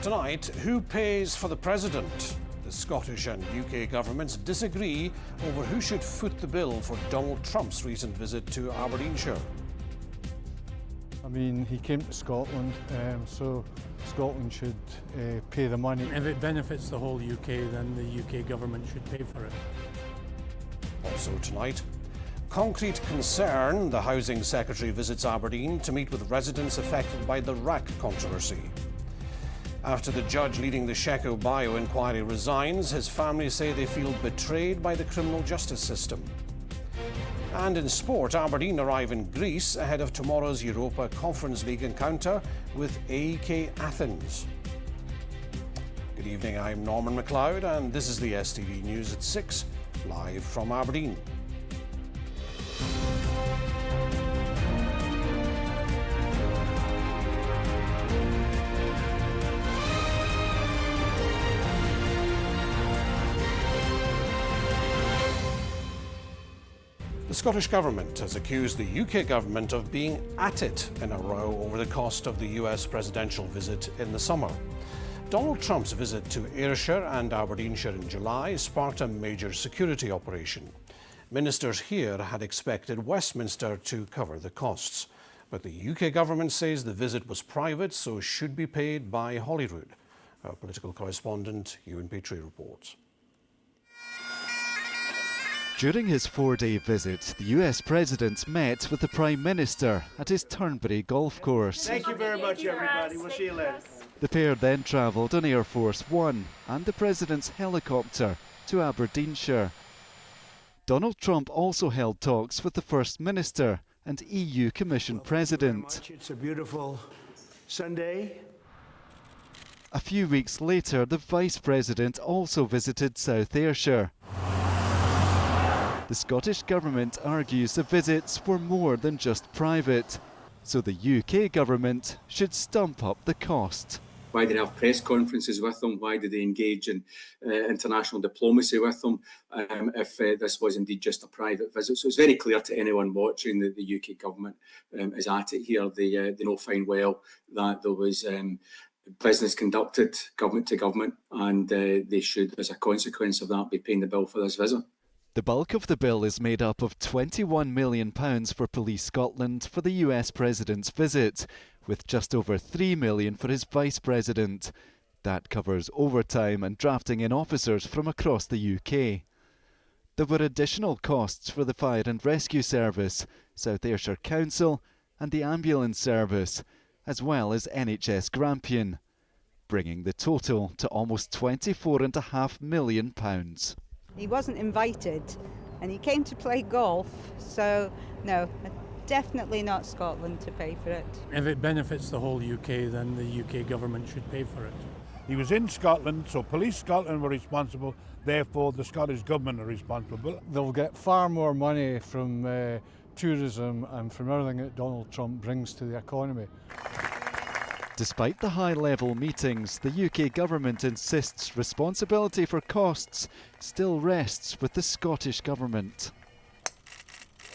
Tonight, who pays for the president? The Scottish and UK governments disagree over who should foot the bill for Donald Trump's recent visit to Aberdeenshire. I mean, he came to Scotland, so Scotland should pay the money. If it benefits the whole UK, then the UK government should pay for it. Also tonight, concrete concern: the Housing Secretary visits Aberdeen to meet with residents affected by the RAAC controversy. After the judge leading the Sheku Bayoh inquiry resigns, his family say they feel betrayed by the criminal justice system. And in sport, Aberdeen arrive in Greece ahead of tomorrow's Europa Conference League encounter with AEK Athens. Good evening, I'm Norman MacLeod and this is the STV News at 6, live from Aberdeen. The Scottish Government has accused the UK Government of being at it in a row over the cost of the US presidential visit in the summer. Donald Trump's visit to Ayrshire and Aberdeenshire in July sparked a major security operation. Ministers here had expected Westminster to cover the costs, but the UK Government says the visit was private, so should be paid by Holyrood. Our political correspondent, Ewan Petrie, reports. During his 4-day visit, the US President met with the Prime Minister at his Turnberry golf course. Thank you very much, everybody. We'll see you later. The pair then travelled on Air Force One and the President's helicopter to Aberdeenshire. Donald Trump also held talks with the First Minister and EU Commission President. It's a beautiful Sunday. A few weeks later, the Vice President also visited South Ayrshire. The Scottish Government argues the visits were more than just private, so the UK Government should stump up the cost. Why did they have press conferences with them? Why did they engage in international diplomacy with them if this was indeed just a private visit? So it's very clear to anyone watching that the UK Government is at it here. They know fine well that there was business conducted government to government, and they should, as a consequence of that, be paying the bill for this visit. The bulk of the bill is made up of £21 million for Police Scotland for the US President's visit, with just over £3 million for his Vice President. That covers overtime and drafting in officers from across the UK. There were additional costs for the Fire and Rescue Service, South Ayrshire Council and the Ambulance Service, as well as NHS Grampian, bringing the total to almost £24.5 million. He wasn't invited and he came to play golf, so no, definitely not Scotland to pay for it. If it benefits the whole UK, then the UK government should pay for it. He was in Scotland, so Police Scotland were responsible, therefore the Scottish Government are responsible. They'll get far more money from tourism and from everything that Donald Trump brings to the economy. Despite the high-level meetings, the UK Government insists responsibility for costs still rests with the Scottish Government.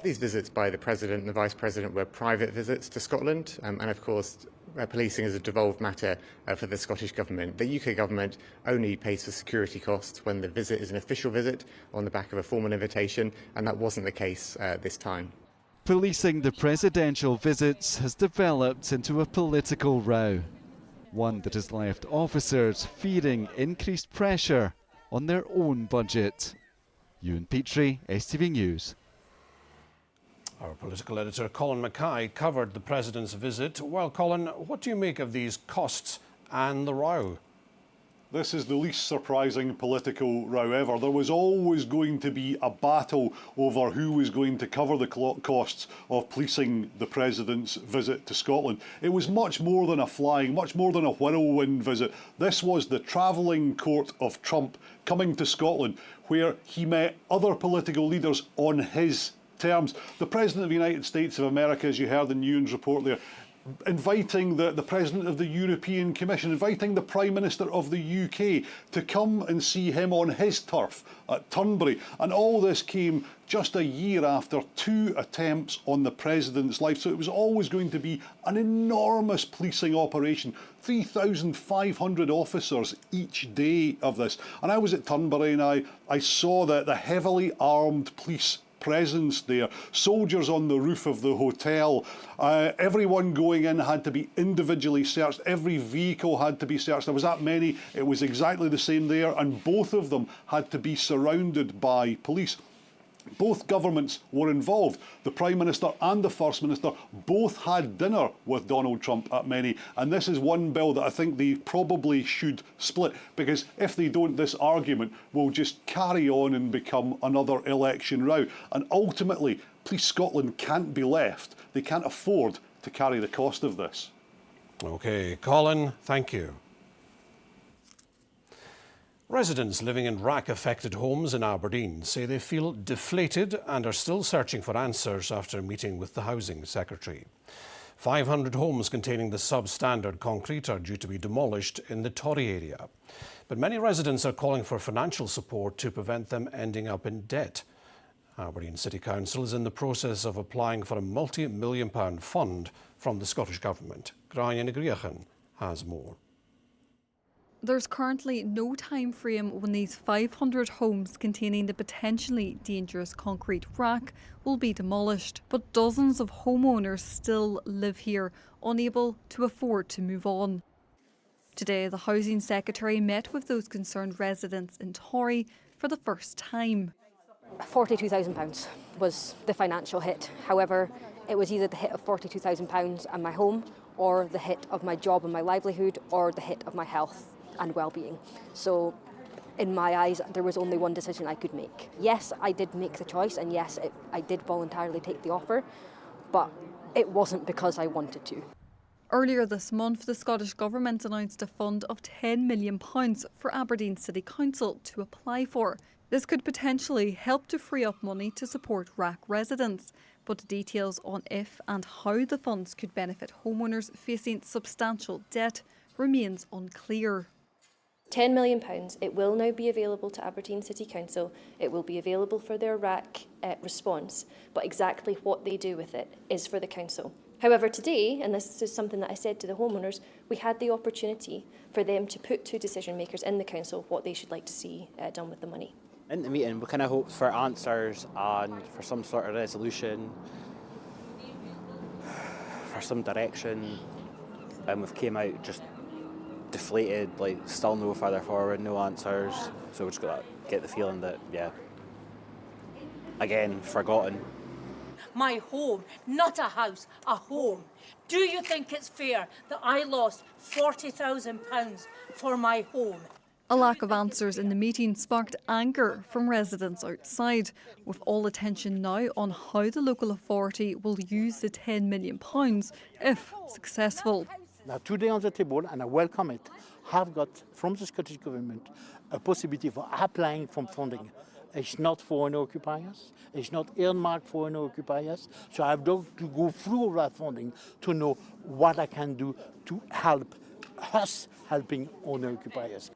These visits by the President and the Vice President were private visits to Scotland, and of course policing is a devolved matter for the Scottish Government. The UK Government only pays for security costs when the visit is an official visit on the back of a formal invitation, and that wasn't the case this time. Policing the presidential visits has developed into a political row, one that has left officers fearing increased pressure on their own budget. Ewan Petrie, STV News. Our political editor Colin Mackay covered the President's visit. Well, Colin, what do you make of these costs and the row? This is the least surprising political row ever. There was always going to be a battle over who was going to cover the costs of policing the President's visit to Scotland. It was much more than a flying, much more than a whirlwind visit. This was the travelling court of Trump coming to Scotland, where he met other political leaders on his terms. The President of the United States of America, as you heard in Ewan's report there, inviting the President of the European Commission, inviting the Prime Minister of the UK to come and see him on his turf at Turnberry. And all this came just a year after 2 attempts on the President's life. So it was always going to be an enormous policing operation. 3,500 officers each day of this. And I was at Turnberry and I saw the heavily armed police presence there, soldiers on the roof of the hotel. Everyone going in had to be individually searched. Every vehicle had to be searched. There was that many. It was exactly the same there, and both of them had to be surrounded by police. Both governments were involved. The Prime Minister and the First Minister both had dinner with Donald Trump at many, and this is one bill that I think they probably should split, because if they don't, this argument will just carry on and become another election row. And ultimately, Police Scotland can't be left. They can't afford to carry the cost of this. OK, Colin, thank you. Residents living in RAAC-affected homes in Aberdeen say they feel deflated and are still searching for answers after a meeting with the Housing Secretary. 500 homes containing the substandard concrete are due to be demolished in the Torry area. But many residents are calling for financial support to prevent them ending up in debt. Aberdeen City Council is in the process of applying for a multi-million-pound fund from the Scottish Government. Grainne Griachan has more. There's currently no time frame when these 500 homes containing the potentially dangerous concrete RAAC will be demolished, but dozens of homeowners still live here, unable to afford to move on. Today, the Housing Secretary met with those concerned residents in Torry for the first time. £42,000 was the financial hit. However, it was either the hit of £42,000 and my home, or the hit of my job and my livelihood, or the hit of my health and well-being. So in my eyes, there was only one decision I could make. Yes, I did make the choice, and yes, I did voluntarily take the offer, but it wasn't because I wanted to. Earlier this month, the Scottish Government announced a fund of £10 million for Aberdeen City Council to apply for. This could potentially help to free up money to support RAAC residents, but details on if and how the funds could benefit homeowners facing substantial debt remains unclear. £10 million, it will now be available to Aberdeen City Council. It will be available for their RAAC response, but exactly what they do with it is for the council. However, today, and this is something that I said to the homeowners, we had the opportunity for them to put to decision makers in the council what they should like to see done with the money. In the meeting, we kind of hoped for answers and for some sort of resolution, for some direction, and we've came out just deflated, like still no further forward, no answers. So we're just got to get the feeling that, yeah, again, forgotten. My home, not a house, a home. Do you think it's fair that I lost £40,000 for my home? A lack of answers in the meeting sparked anger from residents outside, with all attention now on how the local authority will use the £10 million if successful. Now, today on the table, and I welcome it, have got from the Scottish Government a possibility for applying for funding. It's not for owner occupiers, it's not earmarked for owner occupiers, so I've got to go through all that funding to know what I can do to help us helping owner occupiers.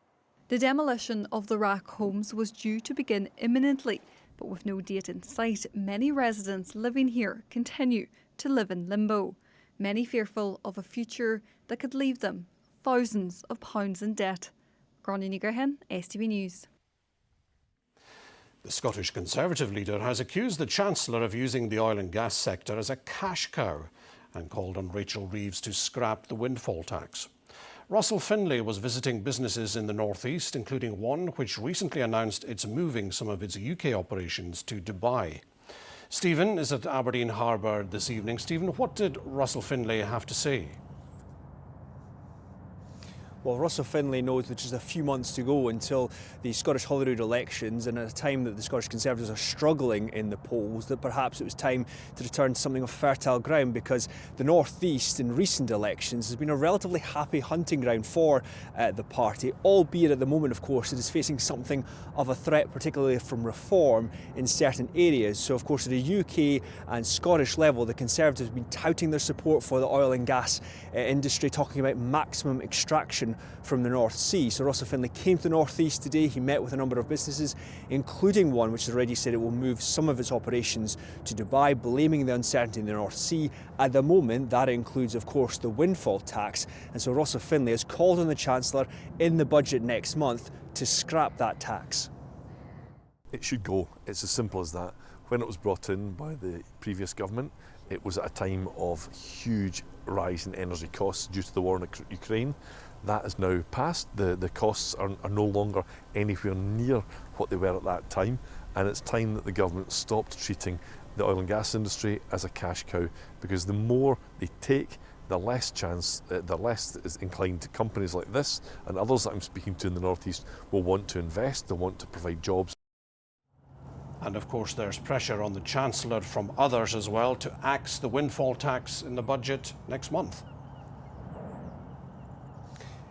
The demolition of the RAAC homes was due to begin imminently, but with no date in sight, many residents living here continue to live in limbo, many fearful of a future that could leave them thousands of pounds in debt. Grainne Griachan, STV News. The Scottish Conservative leader has accused the Chancellor of using the oil and gas sector as a cash cow and called on Rachel Reeves to scrap the windfall tax. Russell Finlay was visiting businesses in the northeast, including one which recently announced it's moving some of its UK operations to Dubai. Stephen is at Aberdeen Harbour this evening. Stephen, what did Russell Finlay have to say? Well, Russell Finlay knows that just a few months to go until the Scottish Holyrood elections, and at a time that the Scottish Conservatives are struggling in the polls, that perhaps it was time to return to something of fertile ground, because the North East in recent elections has been a relatively happy hunting ground for the party, albeit at the moment, of course, it is facing something of a threat, particularly from reform in certain areas. So, of course, at a UK and Scottish level, the Conservatives have been touting their support for the oil and gas industry, talking about maximum extraction from the North Sea. So Russell Finlay came to the North East today. He met with a number of businesses, including one which has already said it will move some of its operations to Dubai, blaming the uncertainty in the North Sea. At the moment, that includes, of course, the windfall tax. And so Russell Finlay has called on the Chancellor in the budget next month to scrap that tax. It should go. It's as simple as that. When it was brought in by the previous government, it was at a time of huge rise in energy costs due to the war in Ukraine. That is now passed. The costs are no longer anywhere near what they were at that time, and it's time that the government stopped treating the oil and gas industry as a cash cow, because the more they take, the less is inclined to companies like this and others that I'm speaking to in the North East will want to invest, they'll want to provide jobs. And of course there's pressure on the Chancellor from others as well to axe the windfall tax in the budget next month.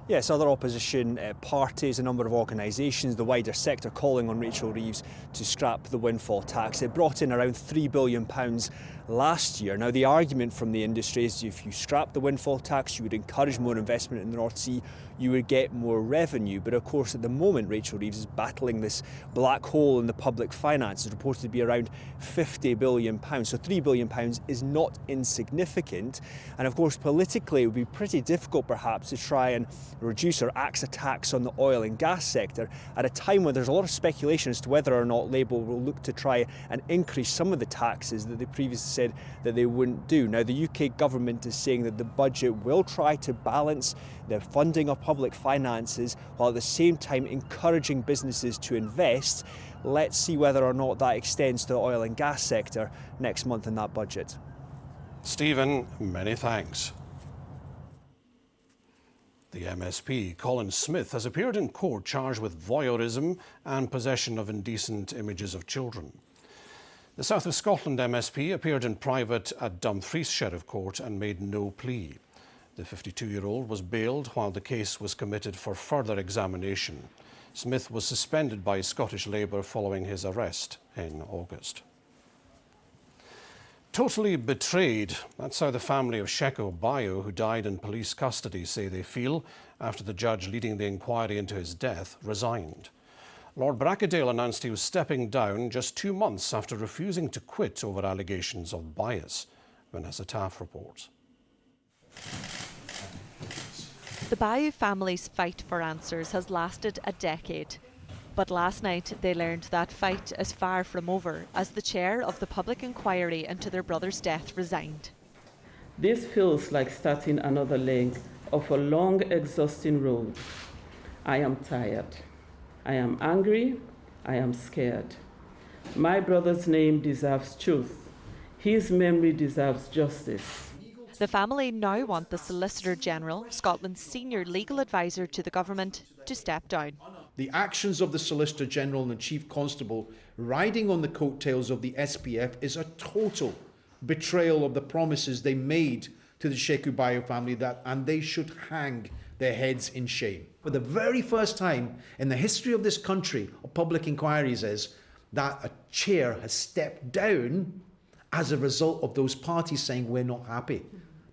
Yes, other opposition parties, a number of organisations, the wider sector calling on Rachel Reeves to scrap the windfall tax. It brought in around £3 billion last year. Now, the argument from the industry is if you scrap the windfall tax, you would encourage more investment in the North Sea, you would get more revenue. But of course, at the moment, Rachel Reeves is battling this black hole in the public finances, reported to be around £50 billion. So £3 billion is not insignificant. And of course, politically, it would be pretty difficult perhaps to try and reduce or axe a tax on the oil and gas sector at a time when there's a lot of speculation as to whether or not Labour will look to try and increase some of the taxes that they previously said that they wouldn't do. Now, the UK government is saying that the budget will try to balance the funding of public finances while at the same time encouraging businesses to invest. Let's see whether or not that extends to the oil and gas sector next month in that budget. Stephen, many thanks. The MSP, Colin Smith, has appeared in court charged with voyeurism and possession of indecent images of children. The South of Scotland MSP appeared in private at Dumfries Sheriff Court and made no plea. The 52-year-old was bailed while the case was committed for further examination. Smith was suspended by Scottish Labour following his arrest in August. Totally betrayed. That's how the family of Sheku Bayoh, who died in police custody, say they feel after the judge leading the inquiry into his death resigned. Lord Bracadale announced he was stepping down just 2 months after refusing to quit over allegations of bias. Vanessa Taff reports. The Bayoh family's fight for answers has lasted a decade. But last night they learned that fight is far from over as the chair of the public inquiry into their brother's death resigned. This feels like starting another leg of a long, exhausting road. I am tired. I am angry. I am scared. My brother's name deserves truth. His memory deserves justice. The family now want the Solicitor General, Scotland's senior legal advisor to the government, to step down. The actions of the Solicitor General and the Chief Constable riding on the coattails of the SPF is a total betrayal of the promises they made to the Sheku Bayoh family, and they should hang their heads in shame. For the very first time in the history of this country of public inquiries is that a chair has stepped down as a result of those parties saying we're not happy.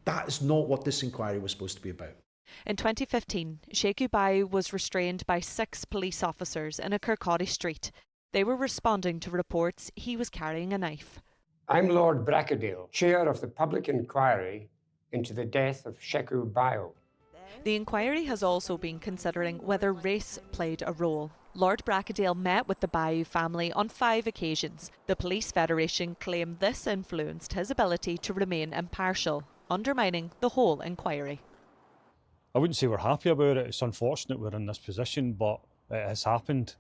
That is not what this inquiry was supposed to be about. In 2015, Sheku Bayoh was restrained by 6 police officers in a Kirkcaldy street. They were responding to reports he was carrying a knife. I'm Lord Bracadale, chair of the public inquiry into the death of Sheku Bayoh. The inquiry has also been considering whether race played a role. Lord Bracadale met with the Bayoh family on 5 occasions. The Police Federation claim this influenced his ability to remain impartial, undermining the whole inquiry. I wouldn't say we're happy about it. It's unfortunate we're in this position, but it has happened.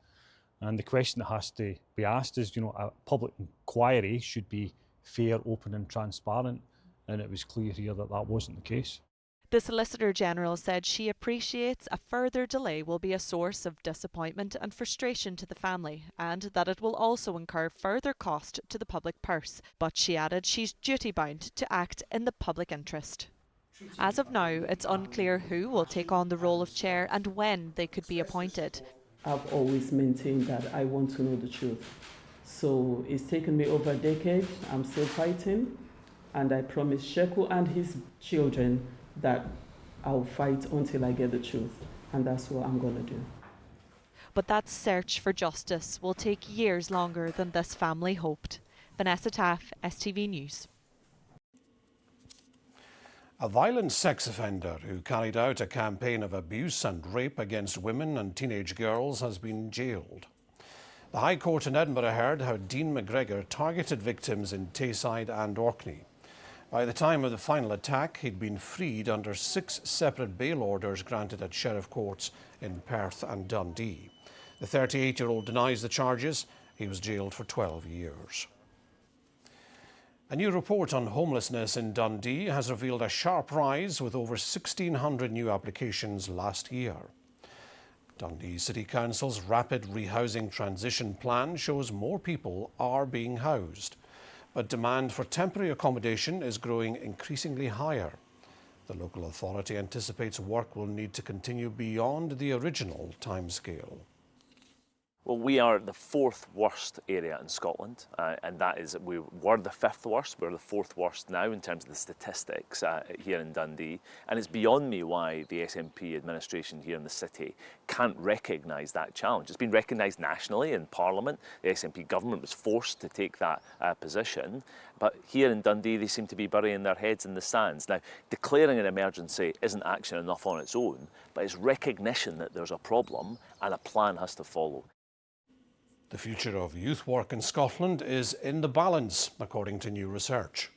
And the question that has to be asked is, a public inquiry should be fair, open and transparent. And it was clear here that that wasn't the case. The Solicitor General said she appreciates a further delay will be a source of disappointment and frustration to the family, and that it will also incur further cost to the public purse. But she added she's duty-bound to act in the public interest. As of now, it's unclear who will take on the role of chair and when they could be appointed. I've always maintained that I want to know the truth. So it's taken me over a decade. I'm still fighting, and I promise Sheku and his children that I'll fight until I get the truth, and that's what I'm going to do. But that search for justice will take years longer than this family hoped. Vanessa Taff, STV News. A violent sex offender who carried out a campaign of abuse and rape against women and teenage girls has been jailed. The High Court in Edinburgh heard how Dean McGregor targeted victims in Tayside and Orkney. By the time of the final attack, he'd been freed under 6 separate bail orders granted at Sheriff Courts in Perth and Dundee. The 38-year-old denies the charges. He was jailed for 12 years. A new report on homelessness in Dundee has revealed a sharp rise with over 1,600 new applications last year. Dundee City Council's rapid rehousing transition plan shows more people are being housed, but demand for temporary accommodation is growing increasingly higher. The local authority anticipates work will need to continue beyond the original timescale. Well, we are the 4th worst area in Scotland, and that is, we were the 5th worst. We're the 4th worst now in terms of the statistics here in Dundee. And it's beyond me why the SNP administration here in the city can't recognise that challenge. It's been recognised nationally in Parliament. The SNP government was forced to take that position. But here in Dundee, they seem to be burying their heads in the sands. Now, declaring an emergency isn't action enough on its own, but it's recognition that there's a problem and a plan has to follow. The future of youth work in Scotland is in the balance, according to new research.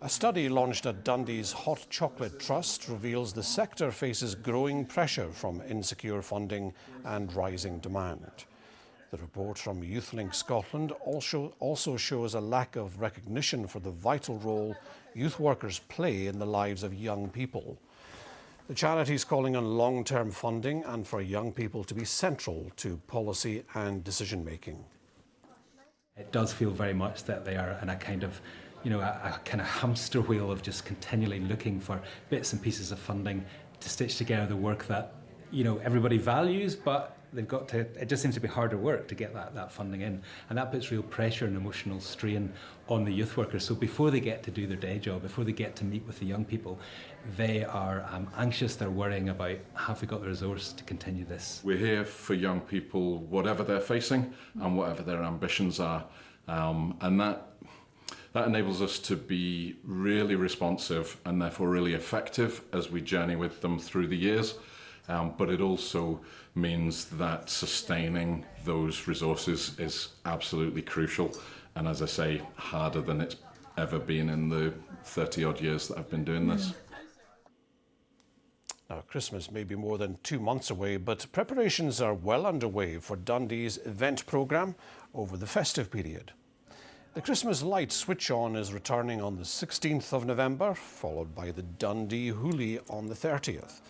A study launched at Dundee's Hot Chocolate Trust reveals the sector faces growing pressure from insecure funding and rising demand. The report from YouthLink Scotland also shows a lack of recognition for the vital role youth workers play in the lives of young people. The charity is calling on long-term funding and for young people to be central to policy and decision-making. It does feel very much that they are in a kind of, a kind of hamster wheel of just continually looking for bits and pieces of funding to stitch together the work that, everybody values, but they've got to, it just seems to be harder work to get that funding in. And that puts real pressure and emotional strain on the youth workers. So before they get to do their day job, before they get to meet with the young people, they are anxious, they're worrying about, have we got the resource to continue this? We're here for young people, whatever they're facing and whatever their ambitions are. And that enables us to be really responsive and therefore really effective as we journey with them through the years. But it also means that sustaining those resources is absolutely crucial. And as I say, harder than it's ever been in the 30-odd years that I've been doing this. Now, Christmas may be more than 2 months away, but preparations are well underway for Dundee's event programme over the festive period. The Christmas light switch-on is returning on the 16th of November, followed by the Dundee Hoolie on the 30th.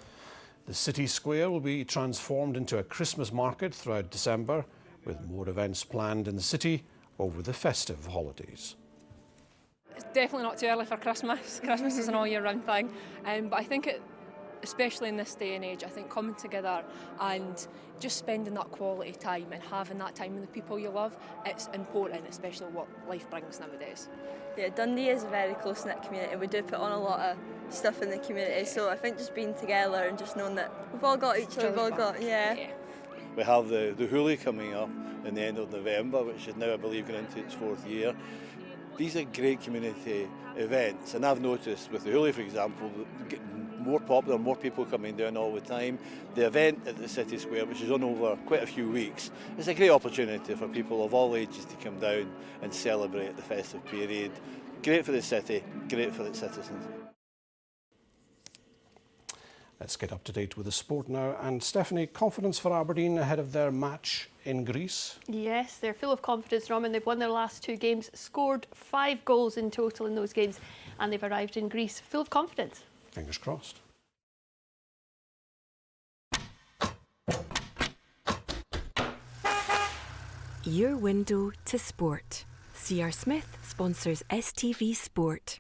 The city square will be transformed into a Christmas market throughout December, with more events planned in the city over the festive holidays. It's definitely not too early for Christmas. Christmas is an all-year-round thing, but I think especially in this day and age, I think coming together and just spending that quality time and having that time with the people you love, it's important, especially what life brings nowadays. Yeah, Dundee is a very close-knit community. We do put on a lot of stuff in the community, so I think just being together and just knowing that we've all got each other, we've all got, yeah. We have the Hoolie coming up in the end of November, which is now, I believe, going into its 4th year. These are great community events, and I've noticed with the Hoolie, for example, getting more popular, more people coming down all the time. The event at the City Square, which is on over quite a few weeks, is a great opportunity for people of all ages to come down and celebrate the festive period. Great for the city, great for its citizens. Let's get up to date with the sport now. And Stephanie, confidence for Aberdeen ahead of their match in Greece? Yes, they're full of confidence, Roman. They've won their last 2 games, scored 5 goals in total in those games, and they've arrived in Greece full of confidence. Fingers crossed. Your window to sport. C.R. Smith sponsors STV Sport.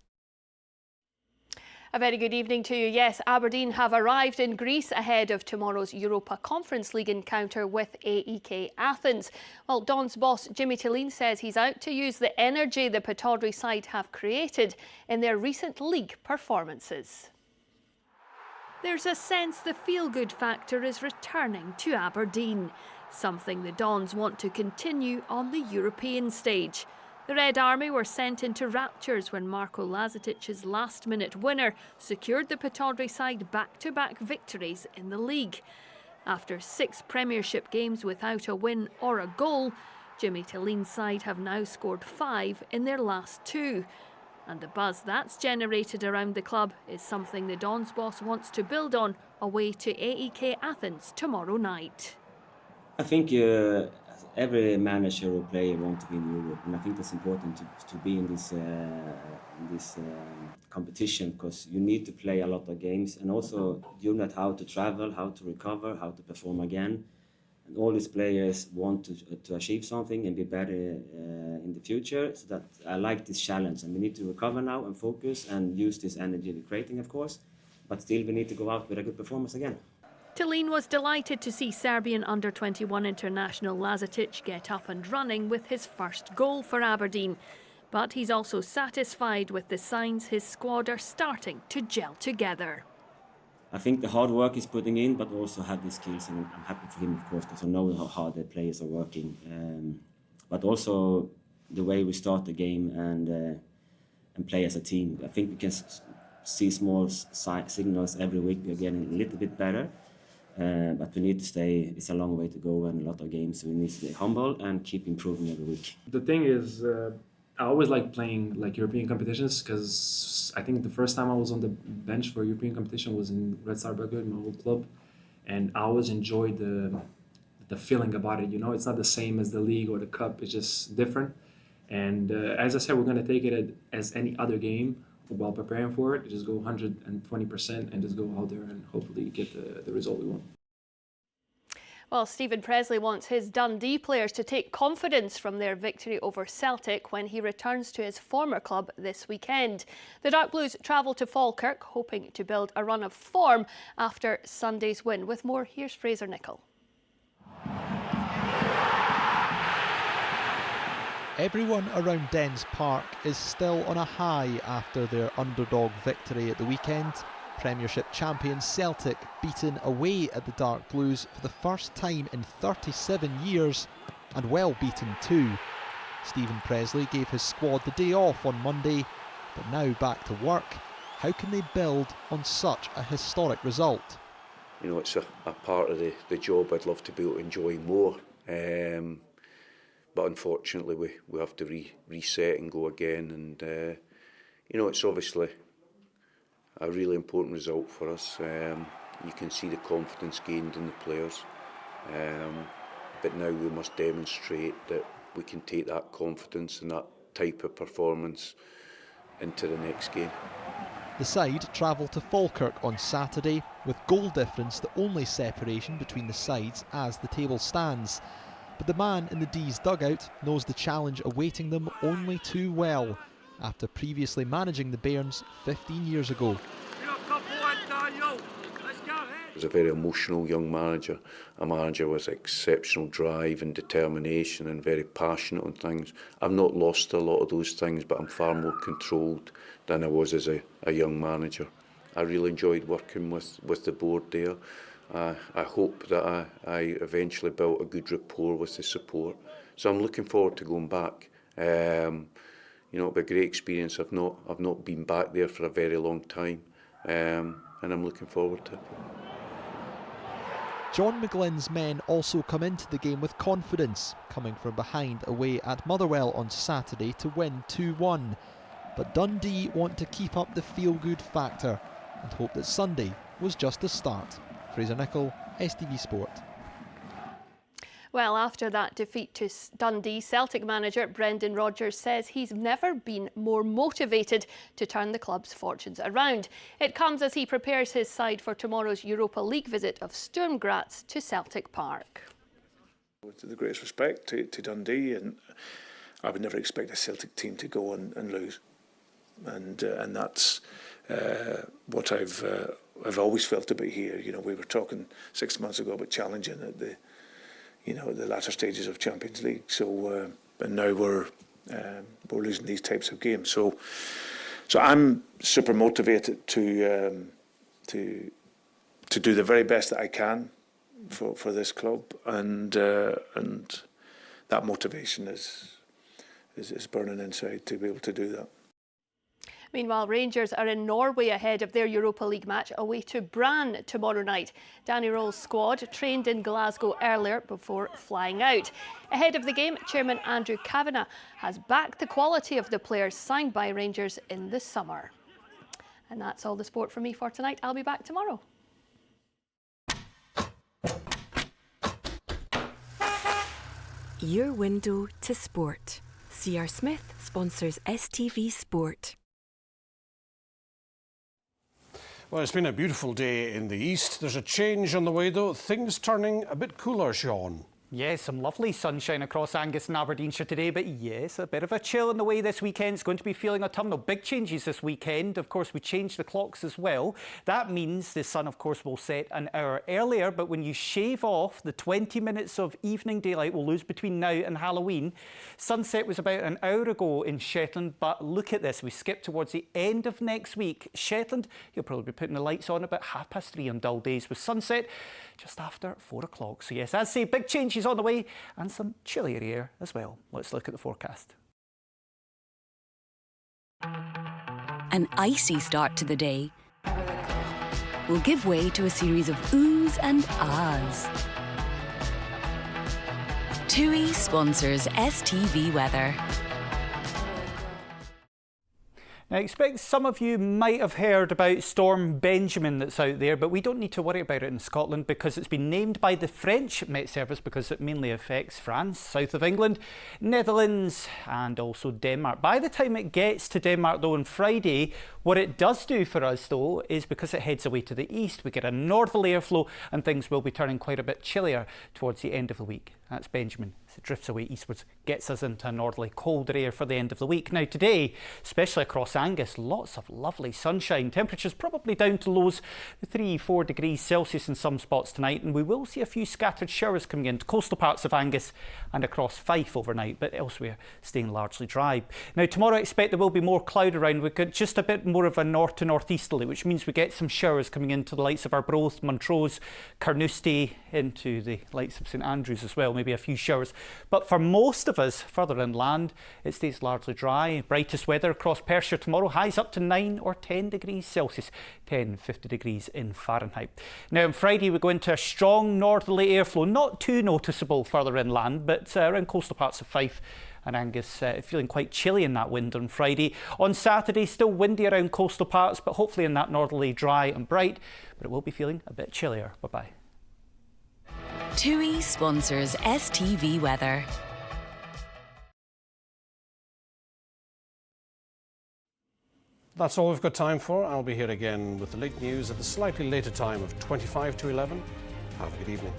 A very good evening to you. Yes, Aberdeen have arrived in Greece ahead of tomorrow's Europa Conference League encounter with AEK Athens. Well, Don's boss Jimmy Tillene says he's out to use the energy the Pittodrie side have created in their recent league performances. There's a sense the feel-good factor is returning to Aberdeen, something the Dons want to continue on the European stage. The Red Army were sent into raptures when Marko Lazetic's last-minute winner secured the Pittodrie side back-to-back victories in the league. After 6 Premiership games without a win or a goal, Jimmy Tillene's side have now scored 5 in their last 2. And the buzz that's generated around the club is something the Dons boss wants to build on away to AEK Athens tomorrow night. I think every manager or player wants to be in Europe, and I think that's important to be in this competition, because you need to play a lot of games, and also you know how to travel, how to recover, how to perform again. And all these players want to achieve something and be better in the future. So that I like this challenge, and we need to recover now and focus and use this energy we're creating, of course. But still, we need to go out with a good performance again. Tillene was delighted to see Serbian under-21 international Lazetic get up and running with his first goal for Aberdeen. But he's also satisfied with the signs his squad are starting to gel together. I think the hard work he's putting in, but also have the skills, and I'm happy for him, of course, because I know how hard the players are working. But also the way we start the game and play as a team. I think we can see small signals every week. We're getting a little bit better, but we need to stay. It's a long way to go and a lot of games. So we need to stay humble and keep improving every week. The thing is, I always like playing European competitions, because I think the first time I was on the bench for European competition was in Red Star Belgrade, my old club, and I always enjoyed the feeling about it. You know, it's not the same as the league or the cup. It's just different. And as I said, we're going to take it as any other game while preparing for it. Just go 120% and just go out there and hopefully get the result we want. Well, Stephen Presley wants his Dundee players to take confidence from their victory over Celtic when he returns to his former club this weekend. The Dark Blues travel to Falkirk, hoping to build a run of form after Sunday's win. With more, here's Fraser Nicholl. Everyone around Dens Park is still on a high after their underdog victory at the weekend. Premiership champion Celtic beaten away at the Dark Blues for the first time in 37 years, and well beaten too. Stephen Presley gave his squad the day off on Monday, but now back to work. How can they build on such a historic result? You know, it's a part of the job I'd love to be able to enjoy more. But unfortunately we have to reset and go again, and you know, it's obviously a really important result for us. You can see the confidence gained in the players, but now we must demonstrate that we can take that confidence and that type of performance into the next game. The side travel to Falkirk on Saturday, with goal difference the only separation between the sides as the table stands. But the man in the D's dugout knows the challenge awaiting them only too well, after previously managing the Bairns 15 years ago. He was a very emotional young manager, a manager with exceptional drive and determination and very passionate on things. I've not lost a lot of those things, but I'm far more controlled than I was as a young manager. I really enjoyed working with the board there. I hope that I eventually built a good rapport with the support. So I'm looking forward to going back. You know, it'll be a great experience. I've not been back there for a very long time, and I'm looking forward to it. John McGlynn's men also come into the game with confidence, coming from behind away at Motherwell on Saturday to win 2-1. But Dundee want to keep up the feel-good factor and hope that Sunday was just the start. Fraser Nicholl, STV Sport. Well, after that defeat to Dundee, Celtic manager Brendan Rodgers says he's never been more motivated to turn the club's fortunes around. It comes as he prepares his side for tomorrow's Europa League visit of Sturm Graz to Celtic Park. With the greatest respect to Dundee, and I would never expect a Celtic team to go and lose, and that's what I've always felt about here. You know, we were talking 6 months ago about challenging at the latter stages of Champions League. So and now we're losing these types of games. So I'm super motivated to do the very best that I can for this club, and that motivation is burning inside to be able to do that. Meanwhile, Rangers are in Norway ahead of their Europa League match away to Brann tomorrow night. Danny Roll's squad trained in Glasgow earlier before flying out. Ahead of the game, Chairman Andrew Kavanagh has backed the quality of the players signed by Rangers in the summer. And that's all the sport from me for tonight. I'll be back tomorrow. Your window to sport. C.R. Smith sponsors STV Sport. Well, it's been a beautiful day in the east. There's a change on the way, though. Things turning a bit cooler, Sean. Yes, some lovely sunshine across Angus and Aberdeenshire today, but yes, a bit of a chill in the way this weekend. It's going to be feeling autumnal. Big changes this weekend. Of course, we changed the clocks as well. That means the sun, of course, will set an hour earlier, but when you shave off the 20 minutes of evening daylight we'll lose between now and Halloween, sunset was about an hour ago in Shetland, but look at this. We skip towards the end of next week. Shetland, you'll probably be putting the lights on about 3:30 on dull days, with sunset just after 4 o'clock. So yes, as I say, big changes on the way and some chillier air as well. Let's look at the forecast. An icy start to the day will give way to a series of oohs and ahs. TUI sponsors STV Weather. Now, I expect some of you might have heard about Storm Benjamin that's out there, but we don't need to worry about it in Scotland because it's been named by the French Met Service because it mainly affects France, south of England, Netherlands and also Denmark. By the time it gets to Denmark, though, on Friday, what it does do for us, though, is because it heads away to the east, we get a northerly airflow and things will be turning quite a bit chillier towards the end of the week. That's Benjamin. As it drifts away eastwards, gets us into a northerly colder air for the end of the week. Now today, especially across Angus, lots of lovely sunshine. Temperatures probably down to lows 3-4 degrees Celsius in some spots tonight, and we will see a few scattered showers coming into coastal parts of Angus and across Fife overnight, but elsewhere staying largely dry. Now tomorrow I expect there will be more cloud around. We've got just a bit more of a north to northeasterly, which means we get some showers coming into the likes of Arbroath, Montrose, Carnoustie, into the likes of St Andrews as well, maybe a few showers. But for most of us further inland, it stays largely dry. Brightest weather across Perthshire tomorrow, highs up to 9 or 10 degrees Celsius, 50 degrees in Fahrenheit. Now on Friday we go into a strong northerly airflow, not too noticeable further inland, but around coastal parts of Fife and Angus, feeling quite chilly in that wind on Friday. On Saturday, still windy around coastal parts, but hopefully in that northerly dry and bright, but it will be feeling a bit chillier. Bye-bye. TUI sponsors STV Weather. That's all we've got time for. I'll be here again with the late news at the slightly later time of 25 to 11. Have a good evening.